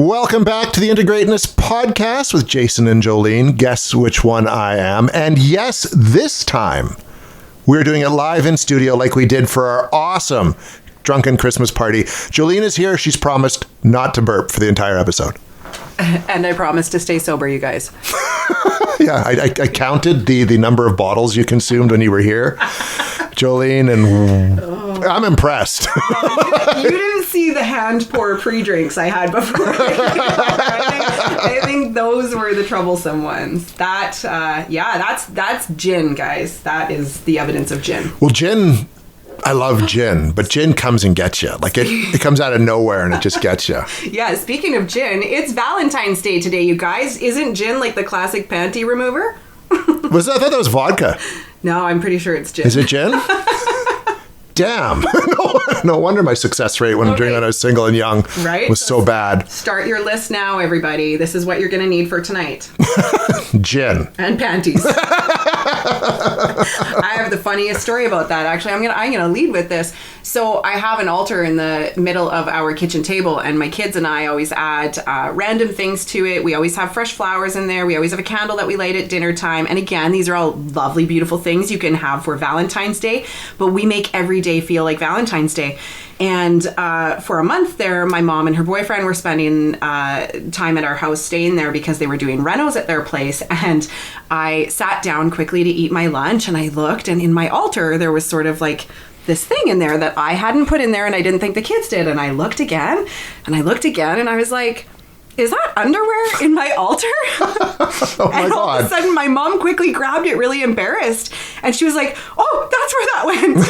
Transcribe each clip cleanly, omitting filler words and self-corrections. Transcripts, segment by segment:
Welcome back to the Integrateness Podcast with Jason and Jolene. Guess which one I am. And yes, this time we're doing it live in studio like we did for our awesome drunken Christmas party. Jolene is here. She's promised not to burp for the entire episode. And I promise to stay sober, you guys. Yeah, I counted the number of bottles you consumed when you were here, Jolene, and I'm impressed. You didn't see the hand pour pre-drinks I had before. I think those were the troublesome ones. That's gin, guys. That is the evidence of gin. Well, gin, I love gin, but gin comes and gets you. Like it comes out of nowhere and it just gets you. Yeah, speaking of gin, it's Valentine's Day today, you guys. Isn't gin like the classic panty remover? I thought that was vodka. No, I'm pretty sure it's gin. Is it gin? Damn. No wonder my success rate when I was single and young was so bad. Start your list now, everybody. This is what you're going to need for tonight. Gin. And panties. I have the funniest story about that, actually. I'm gonna lead with this. So I have an altar in the middle of our kitchen table, and my kids and I always add random things to it. We always have fresh flowers in there. We always have a candle that we light at dinner time. And again, these are all lovely, beautiful things you can have for Valentine's Day, but we make every day feel like Valentine's Day. And for a month there, my mom and her boyfriend were spending time at our house staying there because they were doing renos at their place. And I sat down quickly to eat my lunch, and I looked, and in my altar there was sort of like this thing in there that I hadn't put in there, and I didn't think the kids did. And I looked again, and I was like, is that underwear in my altar? Oh my and all God. of a sudden my mom quickly grabbed it, really embarrassed, and she was like, oh, that's where that went.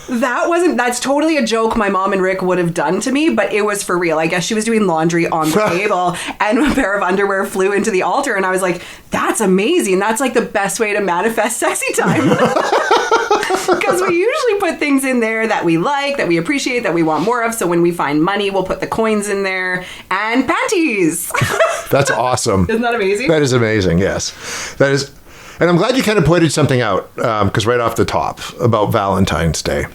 And I was like, that's totally a joke my mom and Rick would have done to me, but it was for real. I guess she was doing laundry on the table and a pair of underwear flew into the altar, and I was like, that's amazing. That's like the best way to manifest sexy time. Because we usually put things in there that we like, that we appreciate, that we want more of. So when we find money, we'll put the coins in there and panties. That's awesome. Isn't that amazing? That is amazing, yes. That is. And I'm glad you kind of pointed something out, because right off the top about Valentine's Day,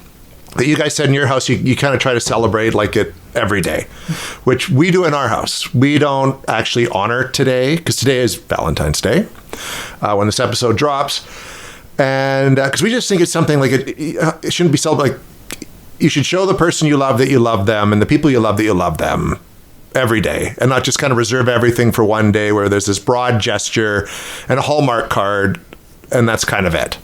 that you guys said in your house, you kind of try to celebrate like it every day, which we do in our house. We don't actually honor today, because today is Valentine's Day when this episode drops. And because we just think it's something like it shouldn't be celebrated. Like, you should show the person you love that you love them, and the people you love that you love them every day, and not just kind of reserve everything for one day where there's this broad gesture and a Hallmark card, and that's kind of it.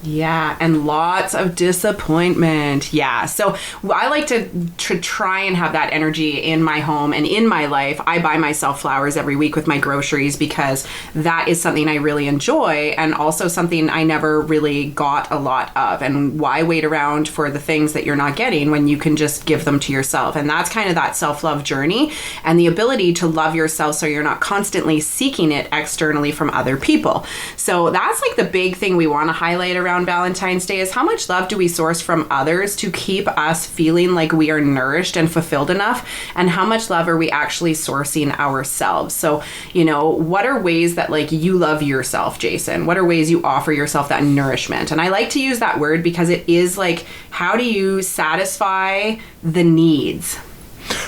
Yeah, and lots of disappointment. Yeah, so I like to try and have that energy in my home and in my life. I buy myself flowers every week with my groceries because that is something I really enjoy, and also something I never really got a lot of. And why wait around for the things that you're not getting when you can just give them to yourself? And that's kind of that self-love journey and the ability to love yourself so you're not constantly seeking it externally from other people. So that's like the big thing we want to highlight around Valentine's Day is how much love do we source from others to keep us feeling like we are nourished and fulfilled enough, and how much love are we actually sourcing ourselves? So, what are ways that like you love yourself, Jason? What are ways you offer yourself that nourishment? And I like to use that word because it is like, how do you satisfy the needs?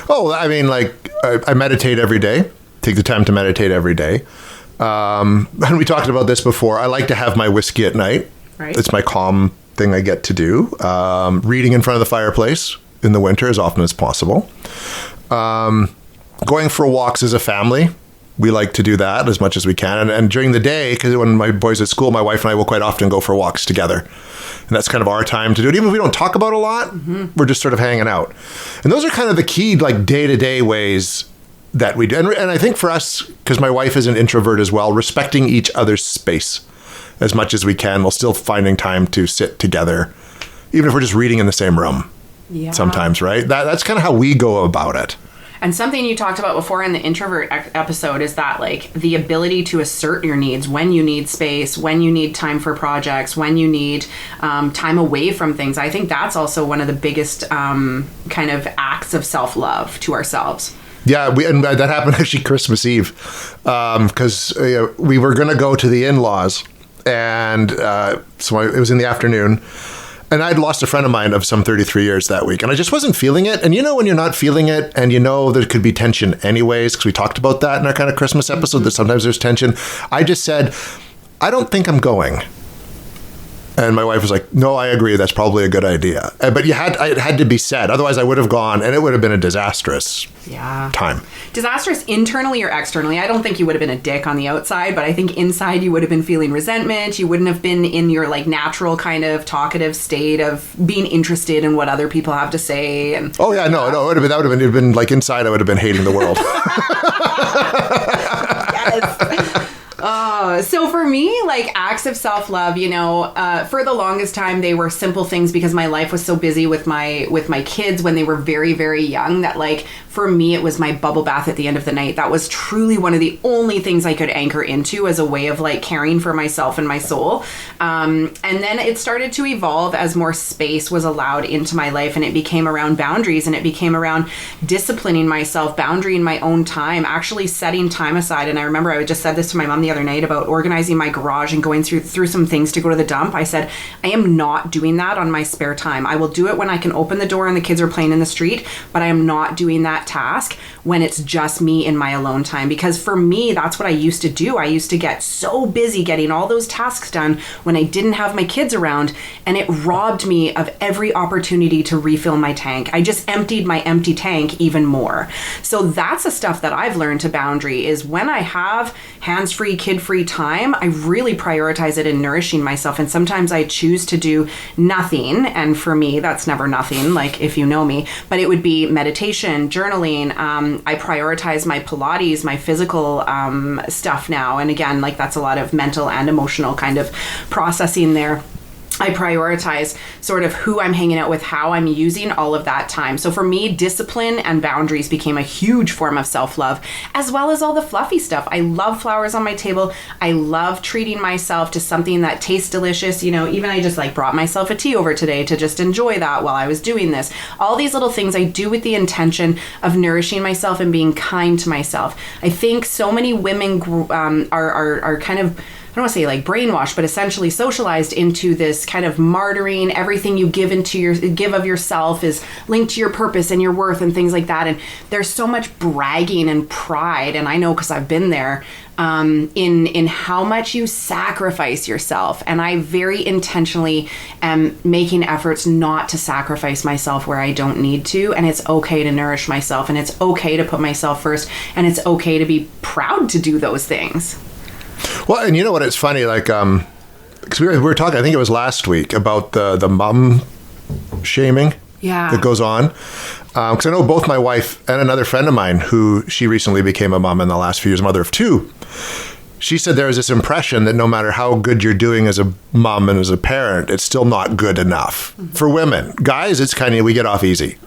Oh, I mean, like I meditate every day. Take the time to meditate every day. And we talked about this before. I like to have my whiskey at night. Right. It's my calm thing I get to do. Reading in front of the fireplace in the winter as often as possible. Going for walks as a family. We like to do that as much as we can. And during the day, because when my boys at school, my wife and I will quite often go for walks together. And that's kind of our time to do it. Even if we don't talk about it a lot, we're just sort of hanging out. And those are kind of the key, like, day-to-day ways that we do. And I think for us, because my wife is an introvert as well, respecting each other's space as much as we can, while still finding time to sit together, even if we're just reading in the same room. Yeah. Sometimes, right? That's kind of how we go about it. And something you talked about before in the introvert episode is that, like, the ability to assert your needs when you need space, when you need time for projects, when you need time away from things. I think that's also one of the biggest kind of acts of self-love to ourselves. Yeah, and that happened actually Christmas Eve, because we were going to go to the in-laws, and so it was in the afternoon, And I'd lost a friend of mine of some 33 years that week, and I just wasn't feeling it. And when you're not feeling it, and there could be tension anyways, because we talked about that in our kind of Christmas episode, that sometimes there's tension. I just said, I don't think I'm going. And my wife was like, no, I agree. That's probably a good idea. But it had to be said. Otherwise, I would have gone, and it would have been a disastrous time. Disastrous internally or externally? I don't think you would have been a dick on the outside, but I think inside you would have been feeling resentment. You wouldn't have been in your natural kind of talkative state of being interested in what other people have to say. And no, it would have been like inside. I would have been hating the world. Yes. So for me, acts of self-love, for the longest time, they were simple things because my life was so busy with my kids when they were very, very young that for me, it was my bubble bath at the end of the night. That was truly one of the only things I could anchor into as a way of caring for myself and my soul. And then it started to evolve as more space was allowed into my life, and it became around boundaries, and it became around disciplining myself, boundarying my own time, actually setting time aside. And I remember I just said this to my mom the other night about organizing my garage and going through some things to go to the dump. I said, I am not doing that on my spare time. I will do it when I can open the door and the kids are playing in the street, but I am not doing that task when it's just me in my alone time. Because for me, that's what I used to do. I used to get so busy getting all those tasks done when I didn't have my kids around, and it robbed me of every opportunity to refill my tank. I just emptied my empty tank even more. So that's the stuff that I've learned to boundary is when I have hands-free, kid-free time, I really prioritize it in nourishing myself. And sometimes I choose to do nothing. And for me, that's never nothing, if you know me, but it would be meditation, journaling. I prioritize my Pilates, my physical stuff now. And again, that's a lot of mental and emotional kind of processing there. I prioritize sort of who I'm hanging out with, how I'm using all of that time. So for me, discipline and boundaries became a huge form of self-love, as well as all the fluffy stuff. I love flowers on my table. I love treating myself to something that tastes delicious. Even I just brought myself a tea over today to just enjoy that while I was doing this. All these little things I do with the intention of nourishing myself and being kind to myself. I think so many women are kind of, I don't want to say brainwashed, but essentially socialized into this kind of martyring. Everything you give of yourself is linked to your purpose and your worth and things like that. And there's so much bragging and pride, and I know because I've been there, in how much you sacrifice yourself. And I very intentionally am making efforts not to sacrifice myself where I don't need to. And it's okay to nourish myself, and it's okay to put myself first, and it's okay to be proud to do those things. Well, and you know what? It's funny, because we were talking, I think it was last week, about the mom shaming that goes on. Because I know both my wife and another friend of mine she recently became a mom in the last few years, mother of two. She said there was this impression that no matter how good you're doing as a mom and as a parent, it's still not good enough. Mm-hmm. For women. Guys, it's kind of, we get off easy.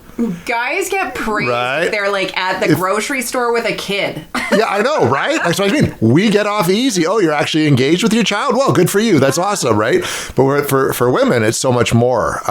Guys get praised. Right? They're at the grocery store with a kid. Yeah, I know, right? That's what I mean. We get off easy. Oh, you're actually engaged with your child? Well, good for you. That's awesome, right? But for women, it's so much more.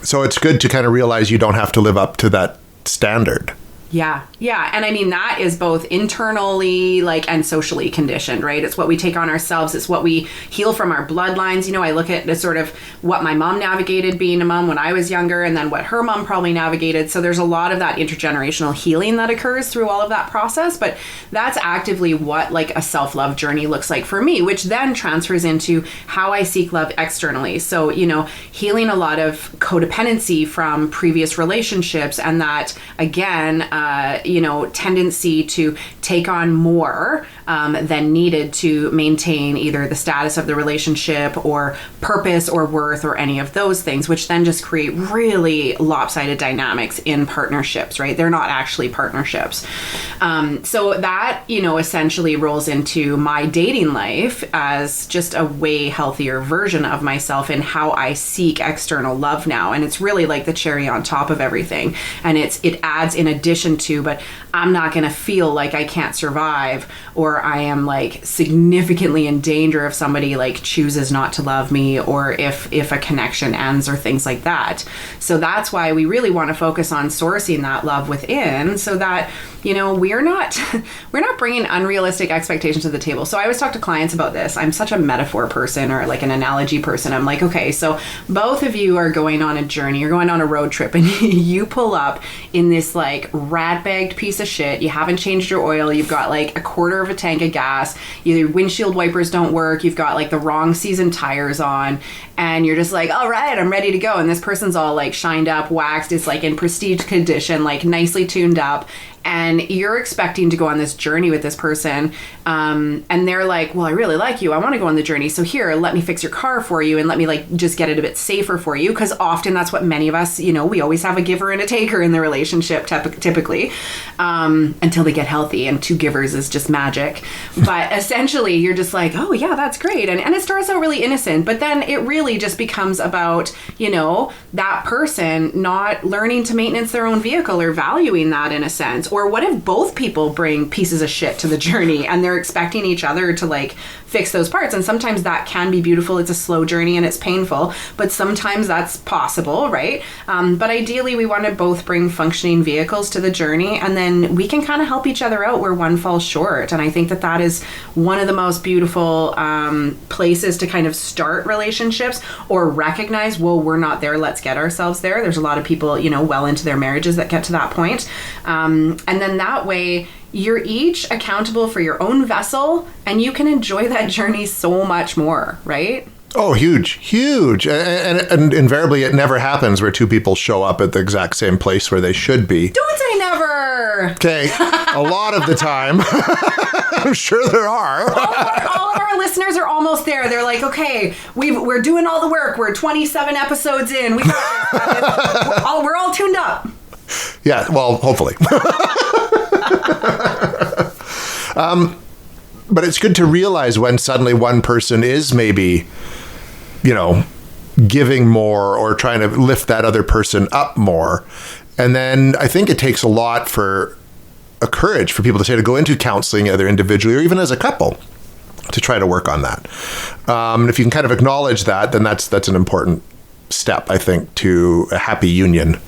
So it's good to kind of realize you don't have to live up to that standard. Yeah. And I mean, that is both internally, and socially conditioned, right? It's what we take on ourselves. It's what we heal from our bloodlines. I look at the sort of what my mom navigated being a mom when I was younger, and then what her mom probably navigated. So there's a lot of that intergenerational healing that occurs through all of that process. But that's actively what a self-love journey looks like for me, which then transfers into how I seek love externally. So, healing a lot of codependency from previous relationships, and that, again, tendency to take on more than needed to maintain either the status of the relationship or purpose or worth or any of those things, which then just create really lopsided dynamics in partnerships, right? They're not actually partnerships. So that, essentially rolls into my dating life as just a way healthier version of myself in how I seek external love now. And it's really like the cherry on top of everything. And it adds, in addition attention to, but I'm not going to feel like I can't survive, or I am like significantly in danger if somebody like chooses not to love me, or if a connection ends, or things like that. So that's why we really want to focus on sourcing that love within, so that, you know, we're not bringing unrealistic expectations to the table. So I always talk to clients about this. I'm such a metaphor person, or like an analogy person. I'm like, okay, so both of you are going on a journey, you're going on a road trip, and you pull up in this like rat-bagged piece of shit. You haven't changed your oil. You've got like a quarter of a tank of gas. Your windshield wipers don't work. You've got like the wrong season tires on, and you're just like, all right, I'm ready to go. And this person's all like shined up, waxed. It's like in prestige condition, like nicely tuned up. And you're expecting to go on this journey with this person. And they're like, well, I really like you. I want to go on the journey. So here, let me fix your car for you, and let me like just get it a bit safer for you. Because often that's what many of us, you know, we always have a giver and a taker in the relationship typically, until they get healthy, and two givers is just magic. But essentially you're just like, oh yeah, that's great. And it starts out really innocent, but then it really just becomes about, you know, that person not learning to maintenance their own vehicle, or valuing that in a sense. Or what if both people bring pieces of shit to the journey, and they're expecting each other to like fix those parts? And sometimes that can be beautiful. It's a slow journey and it's painful, but sometimes that's possible, right? But ideally we want to both bring functioning vehicles to the journey, and then we can kind of help each other out where one falls short. And I think that that is one of the most beautiful places to kind of start relationships, or recognize, well, we're not there, let's get ourselves there. There's a lot of people, you know, well into their marriages that get to that point. And then that way you're each accountable for your own vessel, and you can enjoy that journey so much more, right? Oh, huge. And invariably it never happens where two people show up at the exact same place where they should be. Don't say never. Okay. A lot of the time. I'm sure there are. All of our listeners are almost there. They're like, okay, we're doing all the work. We're 27 episodes in. We got this. We're all tuned up. Yeah, well, hopefully. But it's good to realize when suddenly one person is maybe, you know, giving more, or trying to lift that other person up more. And then I think it takes a lot for a courage for people to go into counseling, either individually or even as a couple, to try to work on that. And if you can kind of acknowledge that, then that's an important step, I think, to a happy union.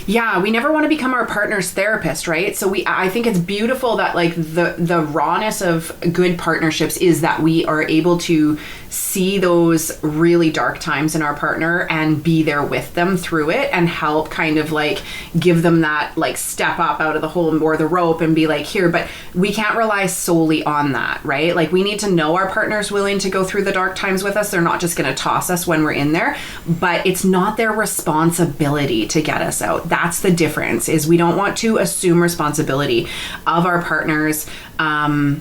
Yeah, we never want to become our partner's therapist, right? So I think it's beautiful that like the rawness of good partnerships is that we are able to see those really dark times in our partner and be there with them through it, and help kind of like give them that like step up out of the hole or the rope and be like, here. But we can't rely solely on that, right? Like we need to know our partner's willing to go through the dark times with us. They're not just going to toss us when we're in there, but it's not their responsibility to get us out. That's the difference, is we don't want to assume responsibility of our partner's healing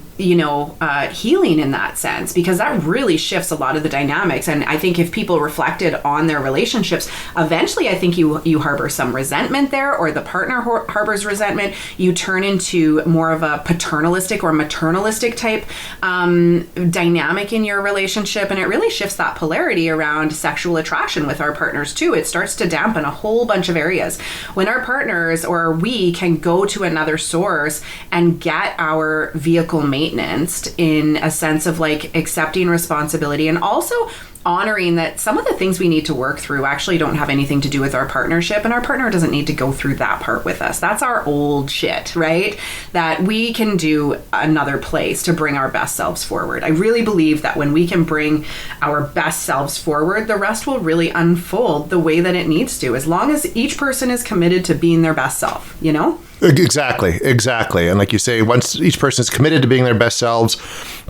in that sense, because that really shifts a lot of the dynamics. And I think if people reflected on their relationships, eventually I think you harbor some resentment there, or the partner harbors resentment. You turn into more of a paternalistic or maternalistic type dynamic in your relationship, and it really shifts that polarity around sexual attraction with our partners too. It starts to dampen a whole bunch of areas. When our partners or we can go to another source and get our vehicle maintenance in a sense of like accepting responsibility, and also honoring that some of the things we need to work through actually don't have anything to do with our partnership, and our partner doesn't need to go through that part with us. That's our old shit, right? That we can do another place to bring our best selves forward. I really believe that when we can bring our best selves forward, the rest will really unfold the way that it needs to, as long as each person is committed to being their best self, you know? Exactly. And like you say, once each person is committed to being their best selves,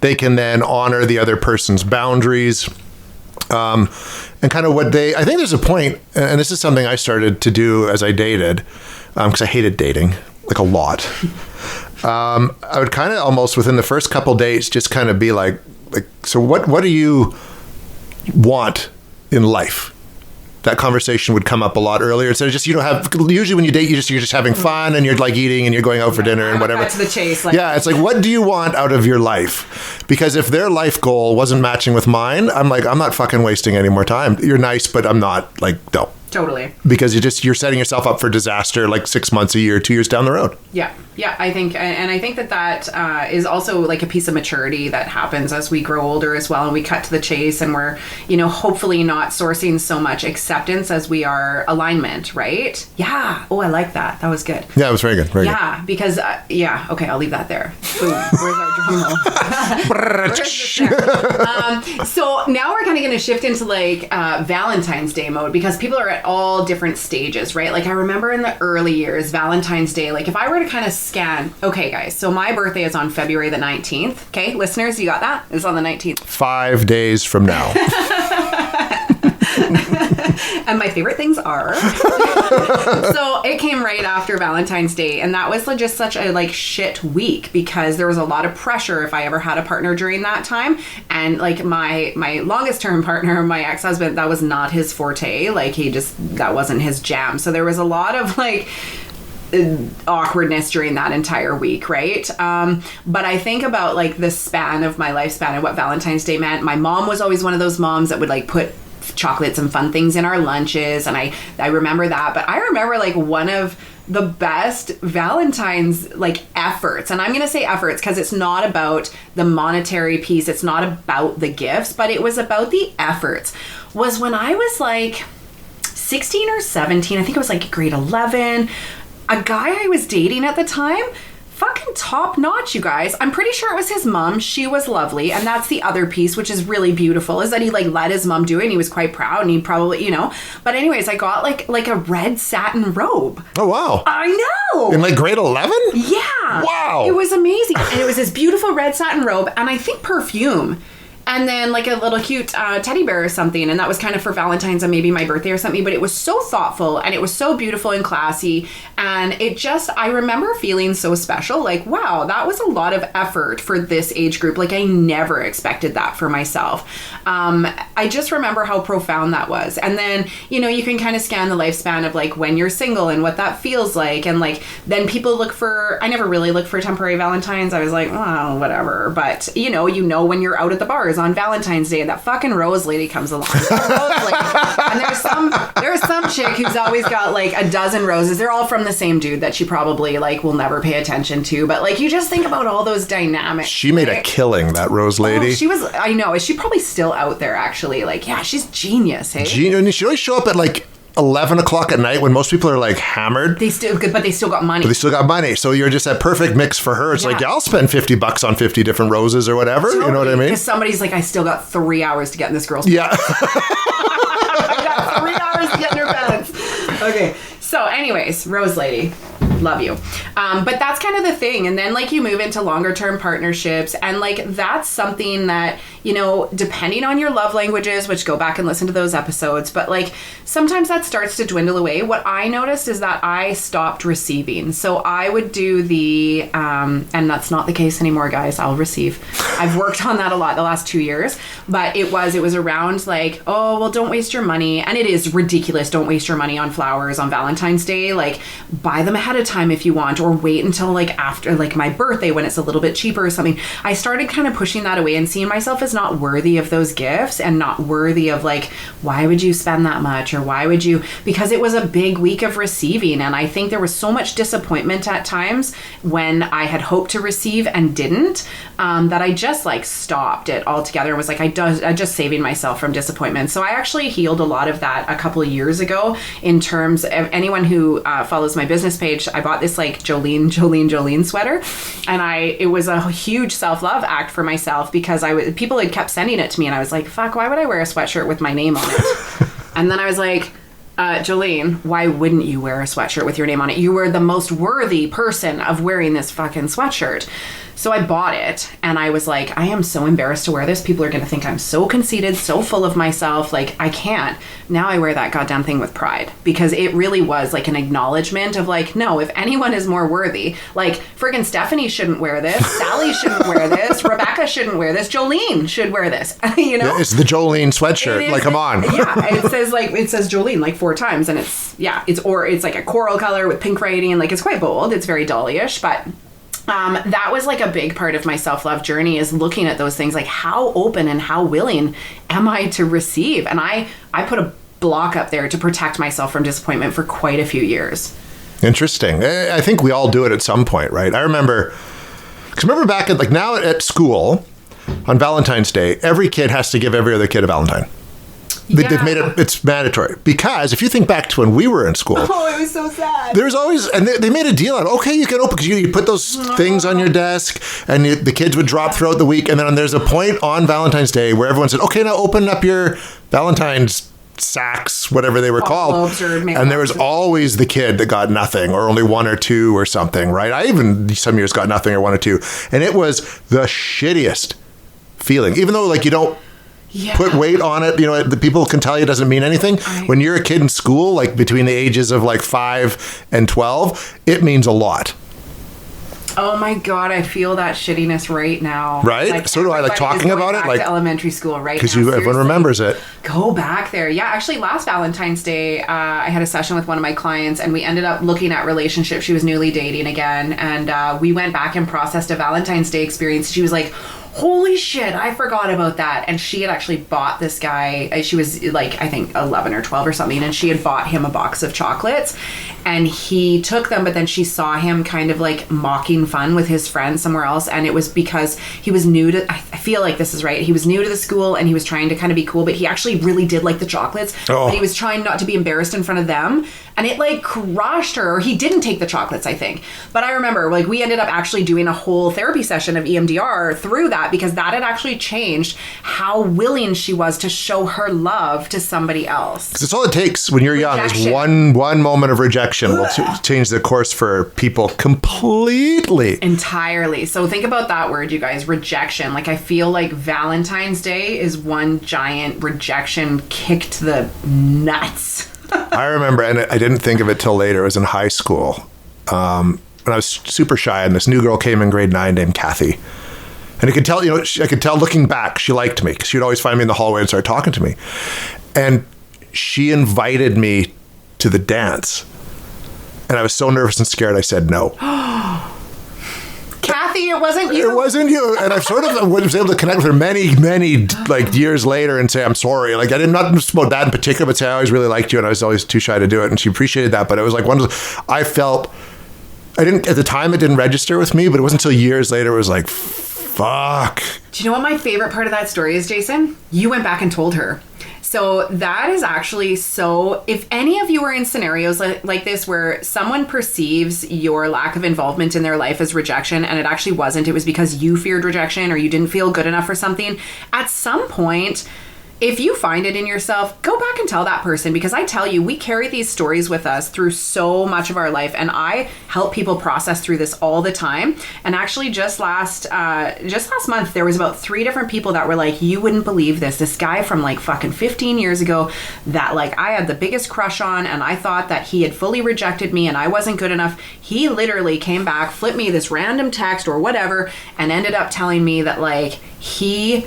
they can then honor the other person's boundaries. And kind of I think there's a point, and this is something I started to do as I dated, because I hated dating, like a lot. I would kind of almost within the first couple dates just kind of be like, so what do you want in life? That conversation would come up a lot earlier. So just, usually when you date, you're just having fun, and you're like eating and you're going out for dinner and whatever. Cut to the chase. Yeah, it's like, what do you want out of your life? Because if their life goal wasn't matching with mine, I'm like, I'm not fucking wasting any more time. You're nice, but I'm not, like, no. Totally. Because you're setting yourself up for disaster like 6 months, a year, 2 years down the road. Yeah. I think, and I think that is also like a piece of maturity that happens as we grow older as well, and we cut to the chase, and we're, hopefully not sourcing so much acceptance as we are alignment, right? Yeah. Oh, I like that. That was good. Yeah, it was very good. Very good. Because, okay, I'll leave that there. Boom. Where's our drum roll? So now we're kind of going to shift into like Valentine's Day mode, because people are at all different stages, right? Like I remember in the early years, Valentine's Day, like if I were to kind of scan, okay guys, so my birthday is on February the 19th. Okay, listeners, you got that? It's on the 19th. 5 days from now. And my favorite things are. So it came right after Valentine's Day, and that was just such a like shit week, because there was a lot of pressure if I ever had a partner during that time. And like my longest term partner, my ex-husband, that was not his forte. Like that wasn't his jam. So there was a lot of like awkwardness during that entire week, right? But I think about like the span of my lifespan and what Valentine's Day meant. My mom was always one of those moms that would like put chocolates and fun things in our lunches, and I remember that. But I remember like one of the best Valentine's like efforts, and I'm gonna say efforts because it's not about the monetary piece, it's not about the gifts, but it was about the efforts, was when I was like 16 or 17. I think it was like grade 11. A guy I was dating at the time, fucking top notch, you guys. I'm pretty sure it was his mom. She was lovely. And that's the other piece, which is really beautiful, is that he like let his mom do it, and he was quite proud, and he probably, But anyways, I got like a red satin robe. Oh, wow. I know. In like grade 11? Yeah. Wow. It was amazing. And it was this beautiful red satin robe, and I think perfume. And then like a little cute teddy bear or something. And that was kind of for Valentine's and maybe my birthday or something. But it was so thoughtful, and it was so beautiful and classy. And I remember feeling so special. Like, wow, that was a lot of effort for this age group. Like I never expected that for myself. I just remember how profound that was. And then, you can kind of scan the lifespan of like when you're single and what that feels like. And like, then people I never really looked for temporary Valentines. I was like, oh, whatever. But when you're out at the bars on Valentine's Day, that fucking rose lady comes along. And there's some chick who's always got like a dozen roses. They're all from the same dude that she probably like will never pay attention to. But like, you just think about all those dynamics. She made a killing, that rose lady. She was, I know. Is she probably still out there actually? Like, yeah, she's genius, hey? And she always show up at like 11 o'clock at night when most people are like hammered. They still got money. But they still got money. So you're just that perfect mix for her. It's like, I'll spend $50 on 50 different roses or whatever. Totally. You know what I mean? Because somebody's like, I still got 3 hours to get in this girl's Yeah. I got 3 hours to get in her pants. Okay. So anyways, rose lady. Love you. But that's kind of the thing. And then like you move into longer term partnerships, and like that's something that, depending on your love languages, which go back and listen to those episodes, but like sometimes that starts to dwindle away. What I noticed is that I stopped receiving. So I would do and that's not the case anymore, guys. I'll receive. I've worked on that a lot the last 2 years, but it was around like, oh, well, don't waste your money. And it is ridiculous. Don't waste your money on flowers on Valentine's Day. Like buy them ahead of time if you want, or wait until like after like my birthday when it's a little bit cheaper or something. I started kind of pushing that away and seeing myself as not worthy of those gifts, and not worthy of like, why would you spend that much, or why would you, because it was a big week of receiving. And I think there was so much disappointment at times when I had hoped to receive and didn't, that I just like stopped it altogether and was like, I just saving myself from disappointment. So I actually healed a lot of that a couple of years ago. In terms of anyone who follows my business page, I bought this like Jolene sweater, and it was a huge self-love act for myself, because people had kept sending it to me, and I was like, fuck, why would I wear a sweatshirt with my name on it? And then I was like, Jolene, why wouldn't you wear a sweatshirt with your name on it? You were the most worthy person of wearing this fucking sweatshirt. So I bought it, and I was like, I am so embarrassed to wear this. People are going to think I'm so conceited, so full of myself. Like, I can't. Now I wear that goddamn thing with pride, because it really was like an acknowledgement of like, no, if anyone is more worthy, like friggin' Stephanie shouldn't wear this. Sally shouldn't wear this. Rebecca shouldn't wear this. Jolene should wear this. Yeah, it's the Jolene sweatshirt. Like, come on. Yeah. It says Jolene like 4 times, and it's like a coral color with pink writing. Like, it's quite bold. It's very dolly-ish, but that was like a big part of my self-love journey, is looking at those things like, how open and how willing am I to receive? And I put a block up there to protect myself from disappointment for quite a few years. Interesting. I think we all do it at some point, right? I remember back at, like, now at school on Valentine's Day, every kid has to give every other kid a Valentine. They've made it's mandatory, because if you think back to when we were in school, it was so sad. There's always, and they made a deal out. Okay, you can open, because you put those things on your desk, and the kids would drop throughout the week, and then there's a point on Valentine's Day where everyone said, "Okay, now open up your Valentine's sacks," whatever they were called, and there was always the kid that got nothing, or only one or two or something, right? I even some years got nothing or one or two, and it was the shittiest feeling, even though, like, you don't put weight on it, the people can tell you it doesn't mean anything. When you're a kid in school, like between the ages of like 5 and 12, it means a lot. Oh my God, I feel that shittiness right now. Right? Like, so do I, like, talking about it, like to elementary school right now. Because everyone remembers it. Go back there. Yeah, actually, last Valentine's Day, I had a session with one of my clients, and we ended up looking at relationships. She was newly dating again, and we went back and processed a Valentine's Day experience. She was like, holy shit, I forgot about that. And she had actually bought this guy, she was like, I think 11 or 12 or something, and she had bought him a box of chocolates, and he took them, but then she saw him kind of like mocking fun with his friends somewhere else, and it was because he was new to, I feel like this is right, he was new to the school, and he was trying to kind of be cool, but he actually really did like the chocolates, but he was trying not to be embarrassed in front of them, and it like crushed her. Or he didn't take the chocolates, I think. But I remember, like, we ended up actually doing a whole therapy session of EMDR through that, because that had actually changed how willing she was to show her love to somebody else. Because it's all it takes when you're young is one moment of rejection will change the course for people completely. Entirely. So think about that word, you guys, rejection. Like, I feel like Valentine's Day is one giant rejection kick to the nuts. I remember, and I didn't think of it till later. It was in high school. And I was super shy, and this new girl came in grade 9 named Kathy. And I could tell, I could tell looking back, she liked me, because she'd always find me in the hallway and start talking to me. And she invited me to the dance. And I was so nervous and scared, I said no. Kathy, it wasn't you. It wasn't you. And I sort of was able to connect with her many, many like years later and say, I'm sorry. Like, I didn't, not about that in particular, but say, I always really liked you, and I was always too shy to do it. And she appreciated that. But it was like one of those, I felt, I didn't, at the time it didn't register with me, but it wasn't until years later it was like, fuck. Do you know what my favorite part of that story is, Jason? You went back and told her. So that is actually so, if any of you are in scenarios like this where someone perceives your lack of involvement in their life as rejection, and it actually wasn't, it was because you feared rejection or you didn't feel good enough for something, at some point, if you find it in yourself, go back and tell that person, because I tell you, we carry these stories with us through so much of our life, and I help people process through this all the time. And actually just last month, there was about 3 different people that were like, you wouldn't believe this guy from like fucking 15 years ago that like I had the biggest crush on, and I thought that he had fully rejected me and I wasn't good enough. He literally came back, flipped me this random text or whatever, and ended up telling me that like he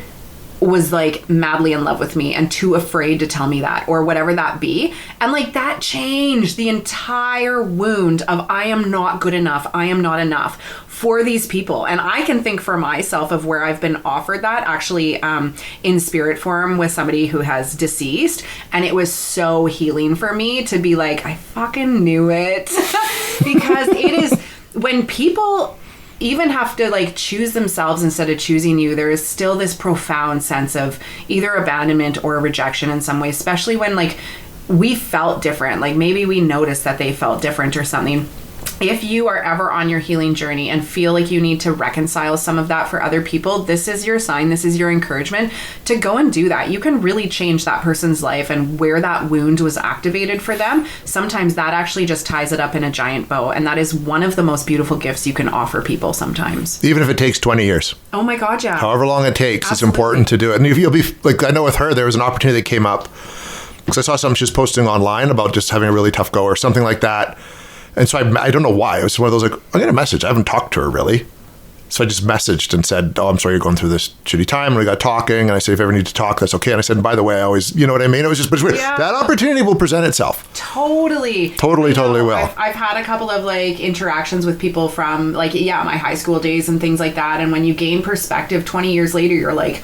was like madly in love with me and too afraid to tell me that, or whatever that be. And like that changed the entire wound of I am not good enough, I am not enough for these people. And I can think for myself of where I've been offered that actually in spirit form with somebody who has deceased, and it was so healing for me to be like, I fucking knew it. Because it is when people even have to like choose themselves instead of choosing you, there is still this profound sense of either abandonment or rejection in some way, especially when like we felt different, like maybe we noticed that they felt different or something. If you are ever on your healing journey and feel like you need to reconcile some of that for other people, this is your sign, this is your encouragement to go and do that. You can really change that person's life, and where that wound was activated for them, sometimes that actually just ties it up in a giant bow. And that is one of the most beautiful gifts you can offer people sometimes. Even if it takes 20 years. Oh my God, yeah. However long it takes, Absolutely. It's important to do it. And if you'll be, like, I know with her, there was an opportunity that came up, because I saw something she was posting online about just having a really tough go or something like that. And so I don't know why. It was one of those like, I got a message. I haven't talked to her really. So I just messaged and said, oh, I'm sorry you're going through this shitty time. And we got talking. And I said, if you ever need to talk, that's okay. And I said, and by the way, I always, you know what I mean? It was just, but that opportunity will present itself. Totally will. I've had a couple of like interactions with people from like, my high school days and things like that. And when you gain perspective 20 years later, you're like,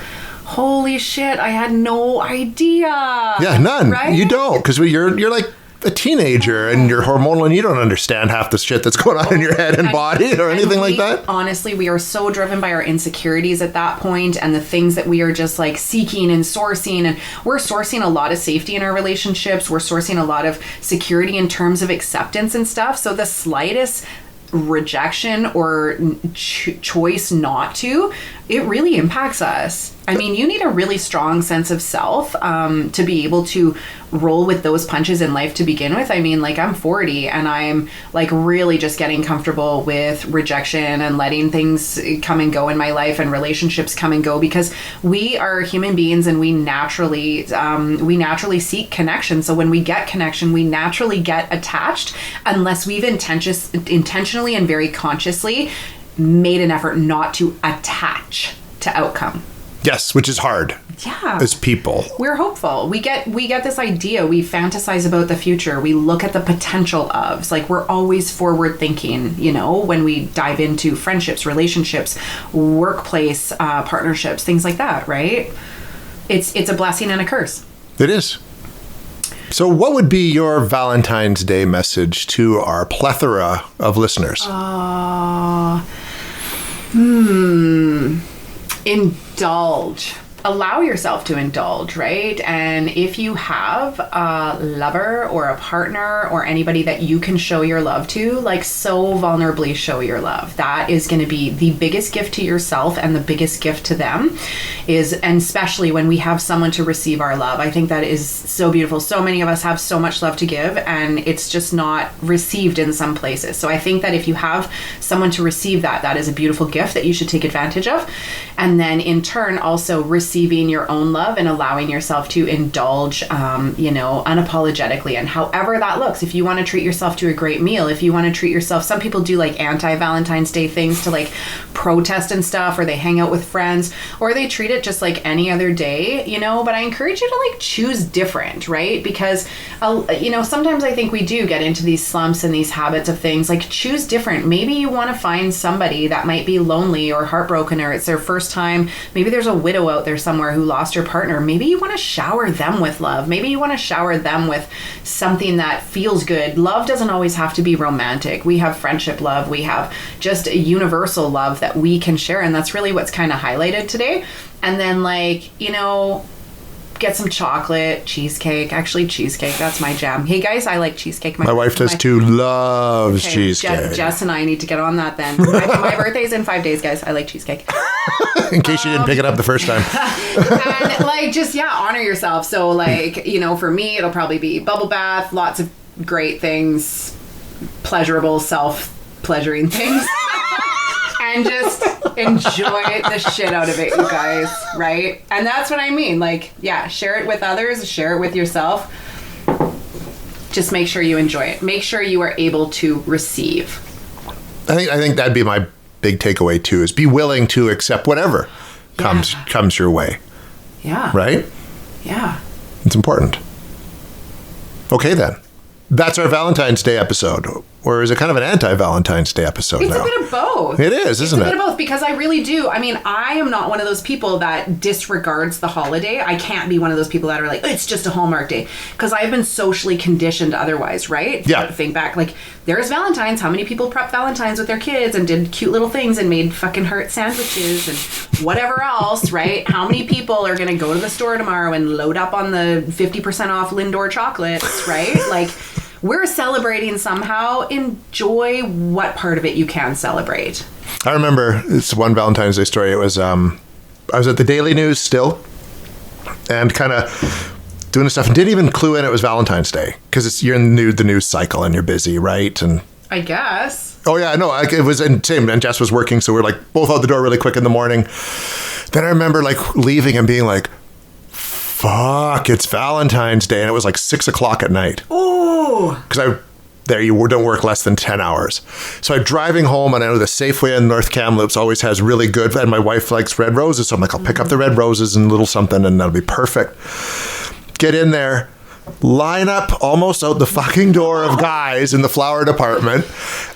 Holy shit, I had no idea. Yeah, none. Right? You don't, because you're like a teenager and you're hormonal and you don't understand half the shit that's going on in your head and body or anything like that. Honestly, we are so driven by our insecurities at that point and the things that we are just like seeking and sourcing. And we're sourcing a lot of safety in our relationships. We're sourcing a lot of security in terms of acceptance and stuff. So the slightest rejection or choice not to, it really impacts us. I mean, you need a really strong sense of self to be able to roll with those punches in life to begin with. I mean, like, I'm 40 and I'm like really just getting comfortable with rejection and letting things come and go in my life and relationships come and go, because we are human beings and we naturally seek connection. So when we get connection, we naturally get attached unless we've intentionally and very consciously made an effort not to attach to outcome. Yes, which is hard. Yeah. As people. We're hopeful. We get this idea. We fantasize about the future. We look at the potential of. It's like we're always forward thinking, you know, when we dive into friendships, relationships, workplace, partnerships, things like that, right? It's a blessing and a curse. It is. So what would be your Valentine's Day message to our plethora of listeners? Indulge. Allow yourself to indulge, right? And if you have a lover or a partner or anybody that you can show your love to, like, so vulnerably show your love. That is going to be the biggest gift to yourself and the biggest gift to them and especially when we have someone to receive our love. I think that is so beautiful. So many of us have so much love to give and it's just not received in some places. So I think that if you have someone to receive that is a beautiful gift that you should take advantage of. And then in turn, also receiving your own love and allowing yourself to indulge, unapologetically, and however that looks. If you want to treat yourself to a great meal, if you want to treat yourself, some people do like anti-Valentine's Day things to like protest and stuff, or they hang out with friends, or they treat it just like any other day, you know, but I encourage you to like choose different, right? Because, sometimes I think we do get into these slumps and these habits of things, like choose different. Maybe you want to find somebody that might be lonely or heartbroken, or it's their first time. Maybe there's a widow out there somewhere who lost her partner. Maybe you want to shower them with love. Maybe you want to shower them with something that feels good. Love doesn't always have to be romantic. We have friendship love. We have just a universal love that we can share. And that's really what's kind of highlighted today. And then get some chocolate, cheesecake. Actually, cheesecake, that's my jam. Hey guys, I like cheesecake. My wife does too, loves cheesecake. Jess and I need to get on that then. My birthday's in 5 days, guys. I like cheesecake. In case you didn't pick it up the first time. And honor yourself. So for me, it'll probably be bubble bath, lots of great things, pleasurable, self-pleasuring things. And just enjoy the shit out of it, you guys, right? And that's what I mean. Share it with others, share it with yourself. Just make sure you enjoy it. Make sure you are able to receive. I think that'd be my big takeaway too, is be willing to accept whatever comes your way. Yeah. Right? Yeah. It's important. Okay then. That's our Valentine's Day episode. Or is it kind of an anti-Valentine's Day episode now? It's a bit of both. It is, isn't it? It's a bit of both, because I really do. I mean, I am not one of those people that disregards the holiday. I can't be one of those people that are like, it's just a Hallmark day. Because I've been socially conditioned otherwise, right? Yeah. Think back, there's Valentine's. How many people prepped Valentine's with their kids and did cute little things and made fucking heart sandwiches and whatever else, right? How many people are going to go to the store tomorrow and load up on the 50% off Lindor chocolates, right? We're celebrating somehow. Enjoy what part of it you can celebrate. I remember it's one Valentine's Day story. It was, I was at the Daily News still and kind of doing stuff and didn't even clue in it was Valentine's Day because you're in the news cycle and you're busy, right? And I guess. Oh yeah, no, it was same. And Jess was working, so we're both out the door really quick in the morning. Then I remember leaving and being like, fuck, it's Valentine's Day. And it was 6 o'clock at night. Oh. Because you don't work less than 10 hours. So I'm driving home, and I know the Safeway in North Kamloops always has really good, and my wife likes red roses. So I'm I'll pick up the red roses and a little something, and that'll be perfect. Get in there, line up almost out the fucking door of guys in the flower department.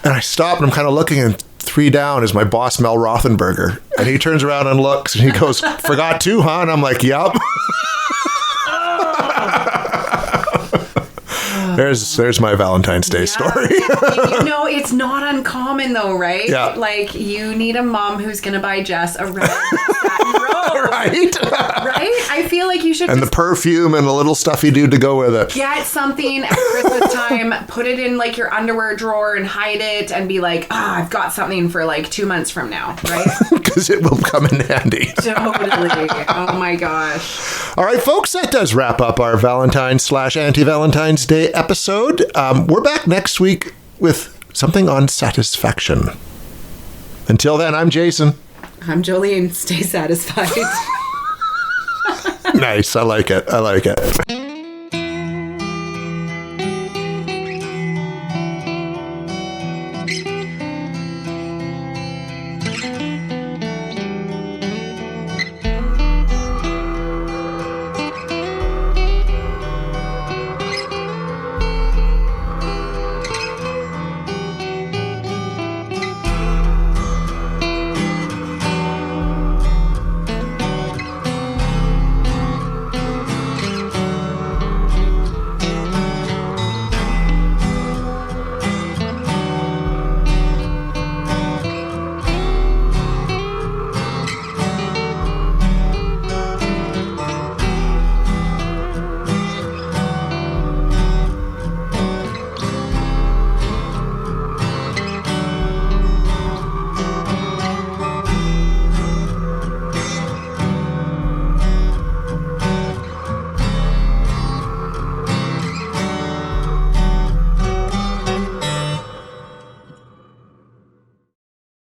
And I stop, and I'm kind of looking and 3 down is my boss, Mel Rothenberger. And he turns around and looks and he goes, "Forgot 2, huh?" And I'm like, "Yep." There's my Valentine's Day story. It's not uncommon though, right? Yeah. Like, you need a mom who's going to buy Jess a red satin robe. Right? Right? I feel like you should And the perfume and the little stuff you do to go with it. get something at Christmas time, put it in like your underwear drawer and hide it and be like, I've got something for like 2 months from now, right? Because it will come in handy. Totally. Oh my gosh. All right, folks, that does wrap up our Valentine's/anti-Valentine's Day episode. We're back next week with something on satisfaction. Until then, I'm Jason. I'm Jolene. Stay satisfied. Nice. I like it.